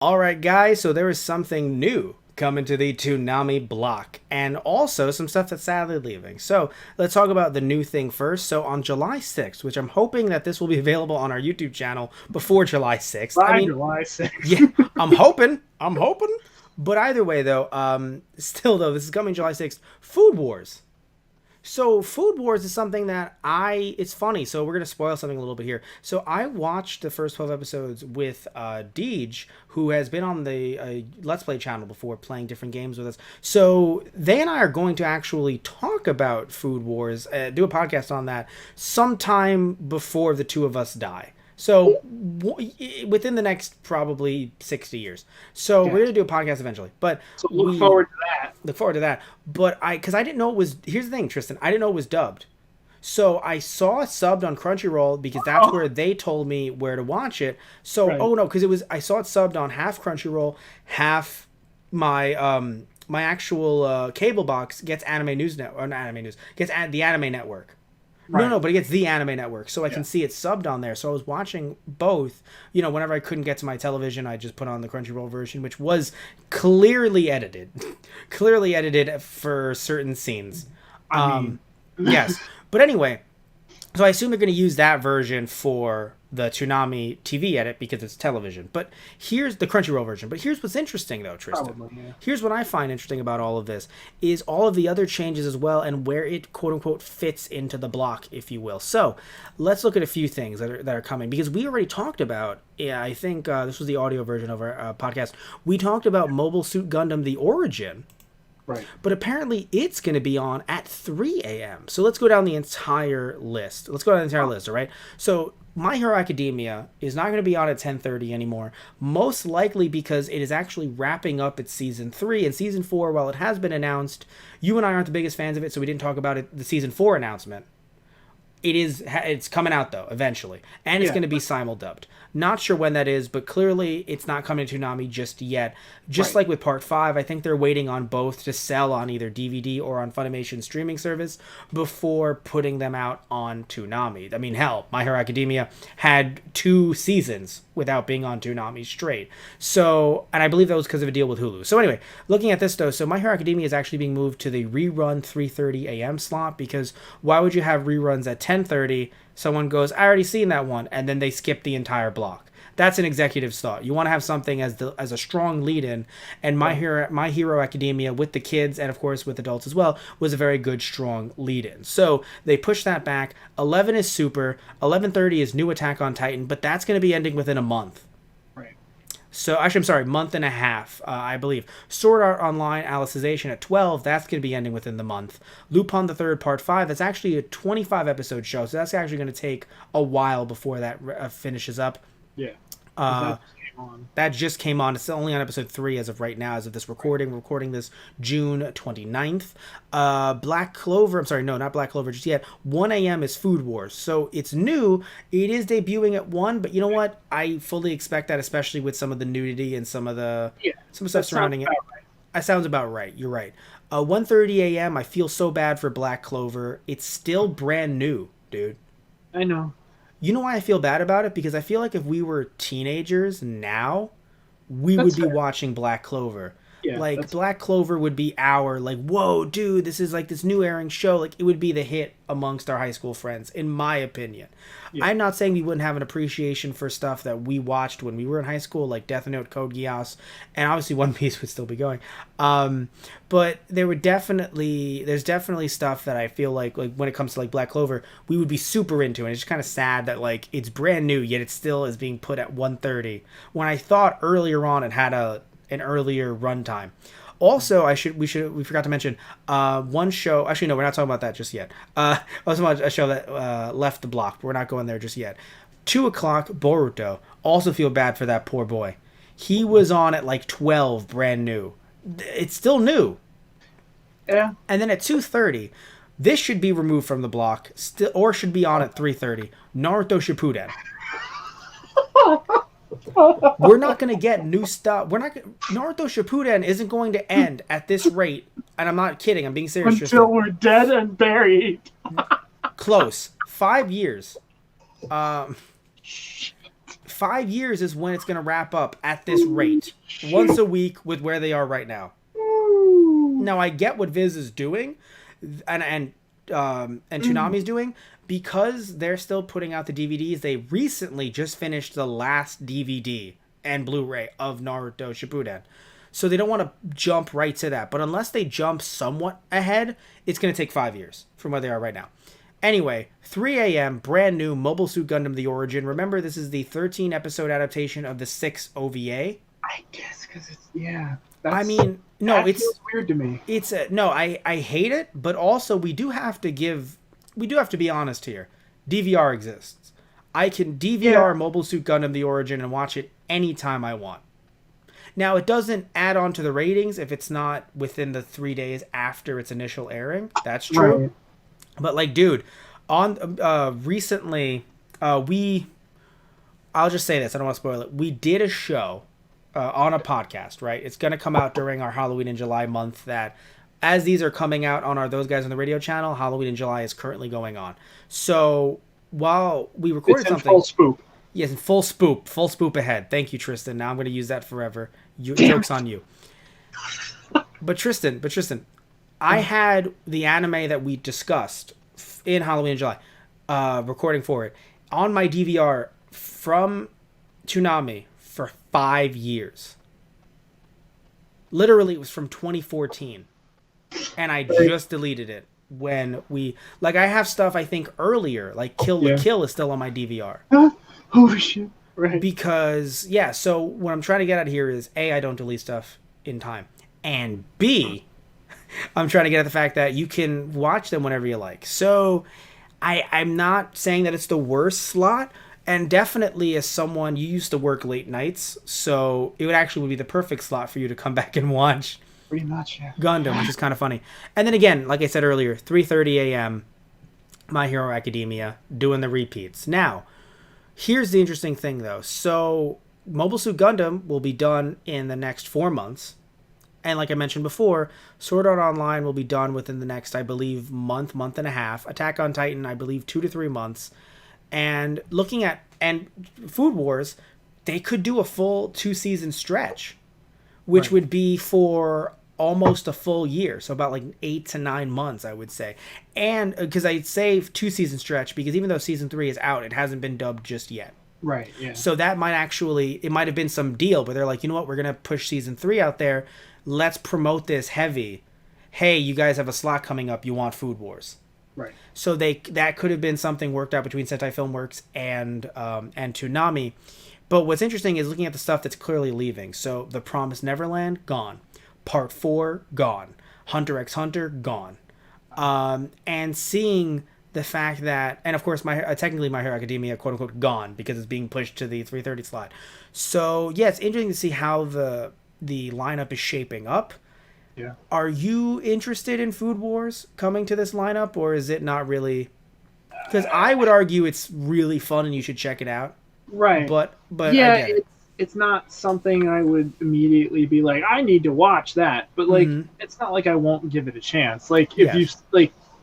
All right, guys, so there is something new coming to the Toonami block, and also some stuff that's sadly leaving. So let's talk about the new thing first. So on July 6th, which I'm hoping that this will be available on our YouTube channel before July 6th. I By mean, July 6th. yeah, I'm hoping. But either way, though, still though, this is coming July 6th. Food Wars. So Food Wars is something that it's funny. So we're going to spoil something a little bit here. So I watched the first 12 episodes with Deej, who has been on the Let's Play channel before playing different games with us. So they and I are going to actually talk about Food Wars, do a podcast on that sometime before the two of us die. So within the next probably 60 years. So we're going to do a podcast eventually. But So look forward to that. look forward to that. But because I didn't know it was. Here's the thing, Tristan. I didn't know it was dubbed. So I saw it subbed on Crunchyroll because that's where they told me where to watch it. So Right. oh no, because it was I saw it subbed on half Crunchyroll, half my actual cable box gets Anime News Net or not Anime News gets the Anime Network. No, Right. no, but it gets the Anime Network, so I can Yeah. see it subbed on there. So I was watching both. Whenever I couldn't get to my television, I just put on the Crunchyroll version, which was clearly edited, clearly edited for certain scenes. I mean, Yes, but anyway, so I assume they're going to use that version for the Toonami TV edit because it's television. But here's the Crunchyroll version. But here's what's interesting, though, Tristan. probably, yeah. Here's what I find interesting about all of this is all of the other changes as well and where it quote unquote fits into the block, if you will. So let's look at a few things that are coming because we already talked about. Yeah, I think this was the audio version of our podcast. We talked about Mobile Suit Gundam: The Origin. Right. But apparently it's going to be on at 3 a.m. So let's go down the entire list. Let's go down the entire list, all right? So My Hero Academia is not going to be on at 10:30 anymore, most likely because it is actually wrapping up its season 3 and season 4. While it has been announced, you and I aren't the biggest fans of it, so we didn't talk about it. The season 4 announcement. It's coming out though eventually, and it's Yeah. going to be simul-dubbed. Not sure when that is, but clearly it's not coming to Toonami just yet. Just Right. like with Part 5, I think they're waiting on both to sell on either DVD or on Funimation streaming service before putting them out on Toonami. I mean, hell, My Hero Academia had 2 seasons without being on Toonami straight. So, and I believe that was because of a deal with Hulu. So anyway, looking at this though, so My Hero Academia is actually being moved to the rerun 3:30 a.m. slot because why would you have reruns at 10:30? Someone goes, I already seen that one, and then they skip the entire block. That's an executive's thought. You want to have something as a strong lead-in, and My Hero Academia with the kids and of course with adults as well was a very good strong lead-in. So they pushed that back. 11 is Super. 11:30 is New Attack on Titan, but that's going to be ending within a month. Right. So actually, I'm sorry, month and a half, I believe. Sword Art Online Alicization at 12. That's going to be ending within the month. Lupin the Third Part 5. That's actually a 25 episode show, so that's actually going to take a while before that finishes up. Yeah. Uh, That came on. that just came on. It's only on episode 3 as of right now, as of this recording. We're recording this June 29th. Black Clover, I'm sorry, no, not Black Clover just yet. 1 a.m. is Food Wars. So it's new. It is debuting at 1, but you know what? I fully expect that, especially with some of the nudity and some of the Yeah. stuff That surrounding sounds it. about right. That sounds about right. You're right. 1:30 a.m. I feel so bad for Black Clover. It's still brand new, dude. I know. You know why I feel bad about it? Because I feel like if we were teenagers now, we would That's be fair. watching Black Clover. Yeah, Like that's Black Clover would be our like, whoa, dude, this is like this new airing show. Like it would be the hit amongst our high school friends, in my opinion. Yeah. I'm not saying we wouldn't have an appreciation for stuff that we watched when we were in high school, like Death Note, Code Geass, and obviously One Piece would still be going. But there's definitely stuff that I feel like when it comes to like Black Clover, we would be super into, and it's just kind of sad that like it's brand new yet it still is being put at 1:30 when I thought earlier on it had an earlier runtime. Also, we forgot to mention one show. Actually, no, we're not talking about that just yet. I was talking about a show that left the block, but we're not going there just yet. 2 o'clock, Boruto. Also feel bad for that poor boy. He was on at like 12, brand new. It's still new. Yeah. And then at 2:30, this should be removed from the block, still, or should be on at 3:30. Naruto Shippuden. We're not going to get new stuff. Naruto Shippuden isn't going to end at this rate, and I'm not kidding. I'm being serious. Until Tristan. we're dead and buried. Close. 5 years. 5 years is when it's going to wrap up at this rate, once a week with where they are right now. Now I get what Viz is doing, and Toonami's doing, because they're still putting out the DVDs. They recently just finished the last DVD and Blu-ray of Naruto Shippuden, so they don't want to jump right to that. But unless they jump somewhat ahead, it's going to take 5 years from where they are right now. Anyway, 3 a.m., brand new Mobile Suit Gundam The Origin. Remember, this is the 13-episode adaptation of the 6 OVA. I guess because it's I mean, no, that it's feels weird to me. It's no, I hate it, but also we do have to be honest here. DVR exists. I can DVR Mobile Suit Gundam The Origin and watch it anytime I want. Now, it doesn't add on to the ratings if it's not within the 3 days after its initial airing. That's true. Right. But like, dude, on recently, I'll just say this. I don't want to spoil it. We did a show on a podcast, right? It's going to come out during our Halloween in July month. That, as these are coming out on our Those Guys on the Radio channel, Halloween in July is currently going on. So while we recorded It's in something, full spoop. yes, full spoop ahead. Thank you, Tristan. Now I'm going to use that forever. Joke's on you. But Tristan, I had the anime that we discussed in Halloween in July, recording for it, on my DVR from Toonami for 5 years. Literally, it was from 2014. And I just deleted it when we... Like, I have stuff, I think, earlier. Like, Kill la Kill is still on my DVR. Holy shit. Right. Because, so what I'm trying to get at here is, A, I don't delete stuff in time. And B... I'm trying to get at the fact that you can watch them whenever you like. So I'm not saying that it's the worst slot, and definitely as someone, you used to work late nights, so it would actually be the perfect slot for you to come back and watch Pretty much, yeah. Gundam, which is kind of funny. And then again, like I said earlier, 3:30 a.m., My Hero Academia, doing the repeats. Now, here's the interesting thing, though. So Mobile Suit Gundam will be done in the next 4 months. And like I mentioned before, Sword Art Online will be done within the next, I believe, month and a half. Attack on Titan, I believe, 2 to 3 months. And looking at Food Wars, they could do a full 2-season stretch, which would be for almost a full year. So about like 8 to 9 months, I would say. And because I'd say 2-season stretch, because even though season 3 is out, it hasn't been dubbed just yet. Right, yeah. So that might it might have been some deal, but they're like, you know what, we're going to push season 3 out there. Let's promote this heavy. Hey, you guys have a slot coming up. You want Food Wars. Right. So that could have been something worked out between Sentai Filmworks and Toonami. But what's interesting is looking at the stuff that's clearly leaving. So The Promised Neverland, gone. Part 4, gone. Hunter x Hunter, gone. And seeing the fact that, and of course, technically My Hero Academia, quote unquote, gone because it's being pushed to the 3:30 slot. So yeah, it's interesting to see how the lineup is shaping up. Yeah. Are you interested in Food Wars coming to this lineup, or is it not really? Because I would argue it's really fun and you should check it out. Right. But yeah, I get it. It's not something I would immediately be like, I need to watch that. But like, it's not like I won't give it a chance. Like if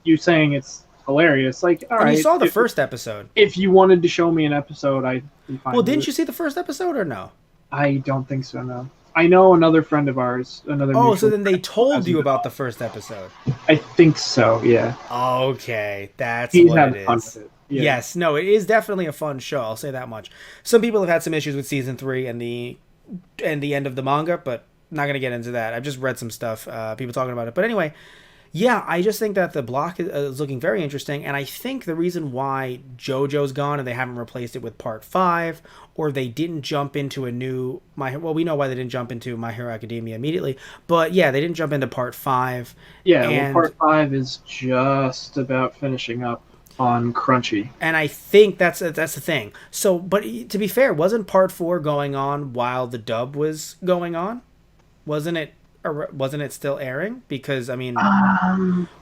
you saying it's hilarious, like all right. You saw the first episode. If you wanted to show me an episode, I'd be fine. Well, didn't you see the first episode or no? I don't think so. No. I know another friend of ours, so then they told you about the first episode. I think so, yeah. Okay, that's He's what having it fun is. with it. Yeah. Yes, no, it is definitely a fun show. I'll say that much. Some people have had some issues with season 3 and the end of the manga, but not gonna get into that. I've just read some stuff, people talking about it. But anyway, yeah, I just think that the block is looking very interesting, and I think the reason why JoJo's gone and they haven't replaced it with Part 5, or they didn't jump into a new we know why they didn't jump into My Hero Academia immediately, but yeah, they didn't jump into Part 5. Yeah, well, Part 5 is just about finishing up on Crunchy. And I think that's the thing. So, but to be fair, wasn't Part 4 going on while the dub was going on? Wasn't it still airing? Because, I mean,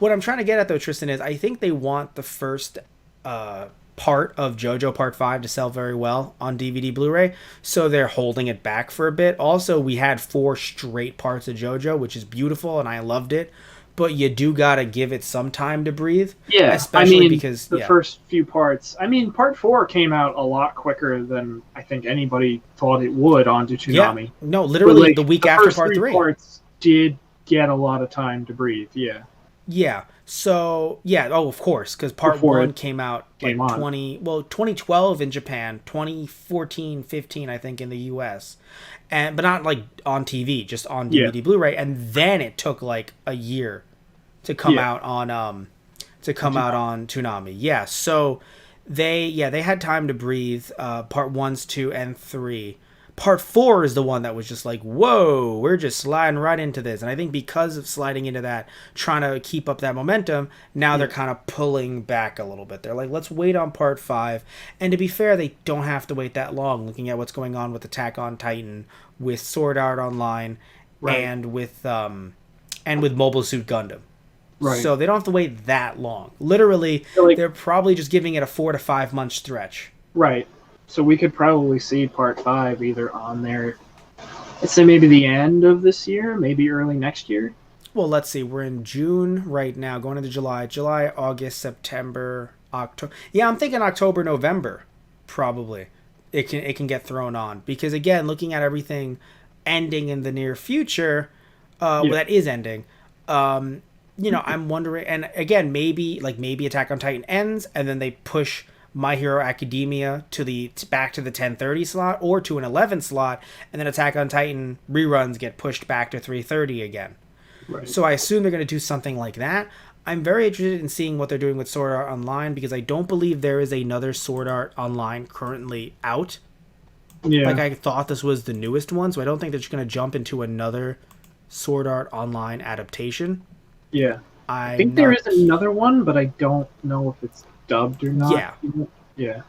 what I'm trying to get at, though, Tristan, is I think they want the first part of JoJo Part 5 to sell very well on DVD Blu-ray, so they're holding it back for a bit. Also, we had 4 straight parts of JoJo, which is beautiful, and I loved it. but you do gotta give it some time to breathe. Yeah, especially because the first few parts. I mean, part 4 came out a lot quicker than I think anybody thought it would onto Toonami. Yeah, no, literally like, the week after first part 3 3. parts did get a lot of time to breathe. Yeah. Yeah. So yeah. Oh, of course, because part Before 1 came out like 2012 in Japan, 2014, 15, I think, in the U.S. But not like on TV, just on DVD, Blu-ray, and then it took like a year to come out on Toonami. Yeah. So they had time to breathe. Part 1s, 2, and 3. Part 4 is the one that was just like, whoa, we're just sliding right into this. And I think because of sliding into that, trying to keep up that momentum, now they're kind of pulling back a little bit. They're like, let's wait on part 5. And to be fair, they don't have to wait that long, looking at what's going on with Attack on Titan, with Sword Art Online, and with Mobile Suit Gundam. Right. So they don't have to wait that long. Literally, they're probably just giving it a 4 to 5 month stretch. Right. So we could probably see part 5 either on there, let's say maybe the end of this year, maybe early next year. Well, let's see. We're in June right now, going into July. July, August, September, October. Yeah, I'm thinking October, November, probably. It can get thrown on. Because, again, looking at everything ending in the near future, well, that is ending, I'm wondering, and again, maybe Attack on Titan ends, and then they push My Hero Academia back to the 10:30 slot or to an 11 slot, and then Attack on Titan reruns get pushed back to 3:30 again. Right. So I assume they're going to do something like that. I'm very interested in seeing what they're doing with Sword Art Online, because I don't believe there is another Sword Art Online currently out. Yeah. Like, I thought this was the newest one, so I don't think they're just going to jump into another Sword Art Online adaptation. Yeah. I think there is another one, but I don't know if it's dubbed or not. Yeah.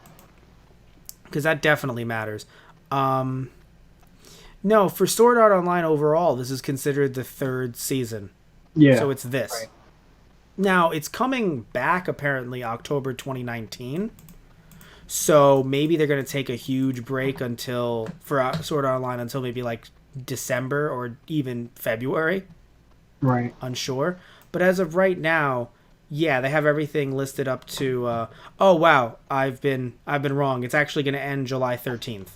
Because that definitely matters. No, for Sword Art Online overall, this is considered the 3rd season. Yeah. So it's this. Right. Now, it's coming back apparently October 2019. So maybe they're going to take a huge break for Sword Art Online until maybe like December or even February. Right. Unsure. But as of right now, yeah, they have everything listed up to. Oh wow, I've been wrong. It's actually going to end July 13th.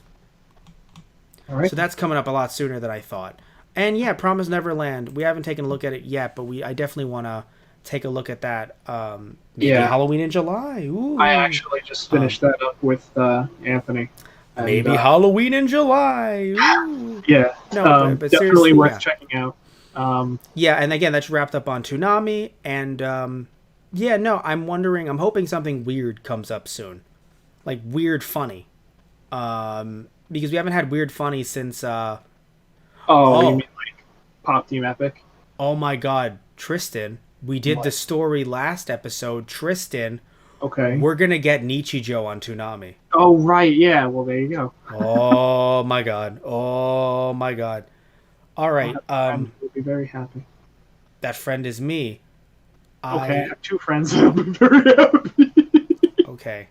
All right. So that's coming up a lot sooner than I thought. And yeah, Promised Neverland. We haven't taken a look at it yet, but I definitely want to take a look at that. Maybe Halloween in July. Ooh. I actually just finished that up with Anthony. Maybe Halloween in July. Ooh. Yeah. No, but definitely worth checking out. Yeah, and again, that's wrapped up on Toonami, and I'm hoping something weird comes up soon, like weird funny, because we haven't had weird funny since. You mean like Pop Team Epic? Oh my God, Tristan! We did the story last episode. Tristan. Okay. We're gonna get Nichijou on Toonami. Oh right, yeah. Well, there you go. Oh my God! Oh my God! All right. We'll be very happy. That friend is me. Okay, I have 2 friends that will be very happy. Okay.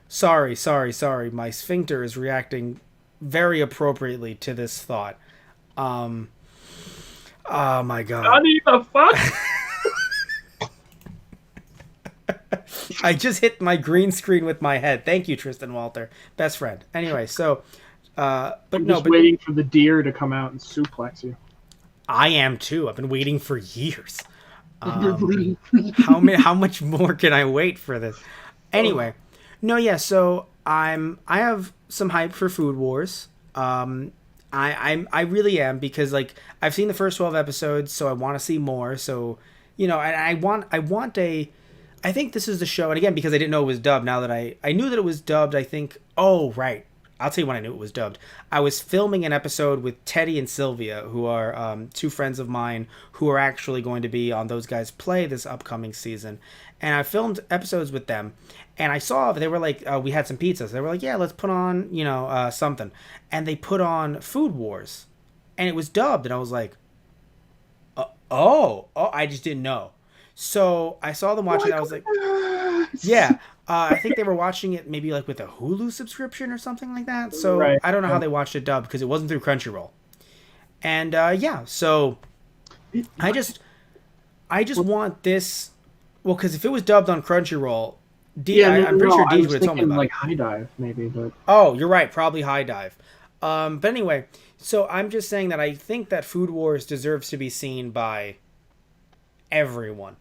Sorry. My sphincter is reacting very appropriately to this thought. Oh my God. Honey, the fuck? I just hit my green screen with my head. Thank you, Tristan Walter. Best friend. Anyway, so... I'm waiting for the deer to come out and suplex you. I am too. I've been waiting for years. How much more can I wait for this? Anyway, so I have some hype for Food Wars. I really am, because like I've seen the first 12 episodes, so I want to see more. So and I think this is the show, and again, because I didn't know it was dubbed. Now that I knew that it was dubbed, I think right. I'll tell you when I knew it was dubbed. I was filming an episode with Teddy and Sylvia, who are 2 friends of mine who are actually going to be on Those Guys Play this upcoming season. And I filmed episodes with them. And I saw, they were like, we had some pizzas. They were like, yeah, let's put on, something. And they put on Food Wars. And it was dubbed. And I was like, I just didn't know. So I saw them watching it. I was like, yeah. I think they were watching it maybe like with a Hulu subscription or something like that. So right. I don't know how they watched it dubbed, because it wasn't through Crunchyroll. And so I just want this. Well, because if it was dubbed on Crunchyroll, I'm pretty no, sure I Deej was would have told me thinking about like it. High Dive maybe, but Oh, you're right. Probably High Dive. But anyway, so I'm just saying that I think that Food Wars deserves to be seen by everyone.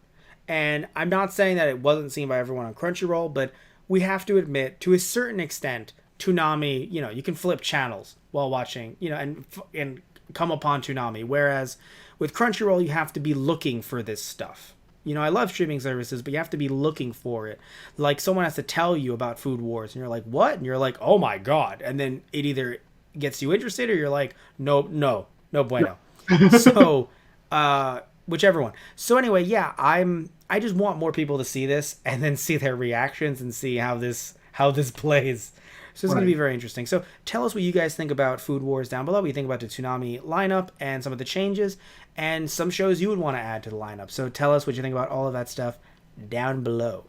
And I'm not saying that it wasn't seen by everyone on Crunchyroll, but we have to admit, to a certain extent, Toonami, you can flip channels while watching, and come upon Toonami. Whereas with Crunchyroll, you have to be looking for this stuff. I love streaming services, but you have to be looking for it. Like someone has to tell you about Food Wars, and you're like, "What?" And you're like, "Oh my god!" And then it either gets you interested, or you're like, "Nope, no bueno." So, whichever one. So anyway, yeah, I just want more people to see this and then see their reactions and see how this plays. So it's going to be very interesting. So tell us what you guys think about Food Wars down below. What you think about the Toonami lineup and some of the changes and some shows you would want to add to the lineup. So tell us what you think about all of that stuff down below.